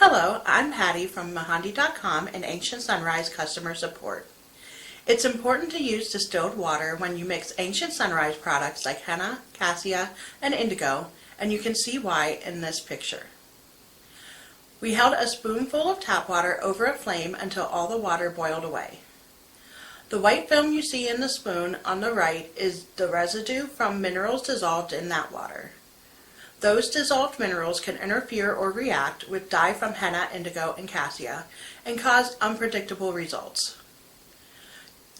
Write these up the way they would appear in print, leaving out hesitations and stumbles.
Hello, I'm Patty from Mahandi.com and Ancient Sunrise Customer Support. It's important to use distilled water when you mix Ancient Sunrise products like henna, cassia, and indigo, and you can see why in this picture. We held a spoonful of tap water over a flame until all the water boiled away. The white film you see in the spoon on the right is the residue from minerals dissolved in that water. Those dissolved minerals can interfere or react with dye from henna, indigo, and cassia and cause unpredictable results.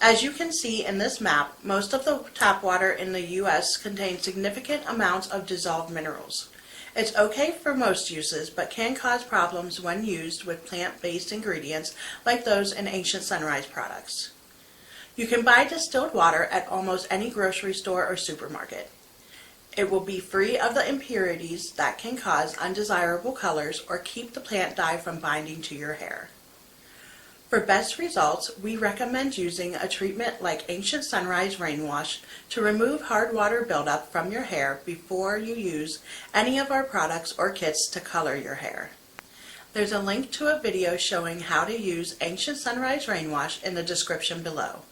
As you can see in this map, most of the tap water in the U.S. contains significant amounts of dissolved minerals. It's okay for most uses, but can cause problems when used with plant-based ingredients like those in Ancient Sunrise products. You can buy distilled water at almost any grocery store or supermarket. It will be free of the impurities that can cause undesirable colors or keep the plant dye from binding to your hair. For best results, we recommend using a treatment like Ancient Sunrise Rainwash to remove hard water buildup from your hair before you use any of our products or kits to color your hair. There's a link to a video showing how to use Ancient Sunrise Rainwash in the description below.